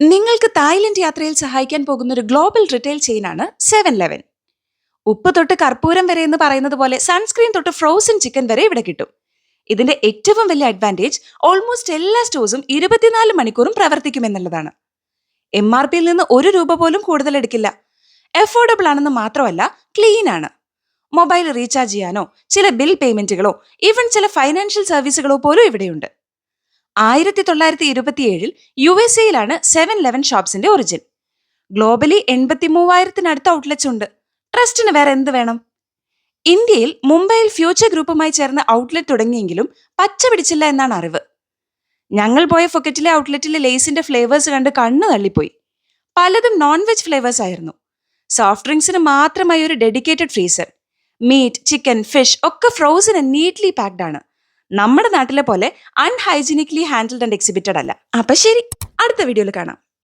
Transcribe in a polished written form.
നിങ്ങൾക്ക് തായ്ലൻഡ് യാത്രയിൽ സഹായിക്കാൻ പോകുന്ന ഒരു ഗ്ലോബൽ റിറ്റെയിൽ ചെയിനാണ് 7-Eleven. ഉപ്പ് തൊട്ട് കർപ്പൂരം വരെ എന്ന് പറയുന്നത് പോലെ സൺസ്ക്രീൻ തൊട്ട് ഫ്രോസൺ ചിക്കൻ വരെ ഇവിടെ കിട്ടും. ഇതിന്റെ ഏറ്റവും വലിയ അഡ്വാൻറ്റേജ് ഓൾമോസ്റ്റ് എല്ലാ സ്റ്റോഴ്സും 24 മണിക്കൂറും പ്രവർത്തിക്കുമെന്നുള്ളതാണ്. MRPയിൽ നിന്ന് ₹1 പോലും കൂടുതൽ എടുക്കില്ല. അഫോർഡബിൾ ആണെന്ന് മാത്രമല്ല, ക്ലീൻ ആണ്. മൊബൈൽ റീചാർജ് ചെയ്യാനോ ചില ബിൽ പേയ്മെന്റുകളോ ഈവൻ ചില ഫൈനാൻഷ്യൽ സർവീസുകളോ പോലും ഇവിടെയുണ്ട്. 1927 USA-യിലാണ് 7-Eleven ഷോപ്സിന്റെ ഒറിജിൻ. ഗ്ലോബലി 83,000-നടുത്ത് ഔട്ട്ലെറ്റ്സ് ഉണ്ട്. ട്രസ്റ്റിന് വേറെ എന്ത് വേണം? ഇന്ത്യയിൽ മുംബൈയിൽ ഫ്യൂച്ചർ ഗ്രൂപ്പുമായി ചേർന്ന് ഔട്ട്ലെറ്റ് തുടങ്ങിയെങ്കിലും പച്ച പിടിച്ചില്ല എന്നാണ് അറിവ്. ഞങ്ങൾ പോയ ഫൊക്കറ്റിലെ ഔട്ട്ലെറ്റിലെ ലേസിന്റെ ഫ്ലേവേഴ്സ് കണ്ട് കണ്ണു തള്ളിപ്പോയി. പലതും നോൺ വെജ് ഫ്ലേവേഴ്സ് ആയിരുന്നു. സോഫ്റ്റ് ഡ്രിങ്ക്സിന് മാത്രമായി ഒരു dedicated freezer. Meat, chicken, fish ഒക്കെ ഫ്രോസൺ ആൻഡ് നീറ്റ്ലി പാക്ഡ് ആണ്. നമ്മുടെ നാട്ടിലെ പോലെ അൺഹൈജീനിക്കലി ഹാൻഡിൽഡ് ആൻഡ് എക്സിബിറ്റഡ് അല്ല. അപ്പൊ ശരി, അടുത്ത വീഡിയോയിൽ കാണാം.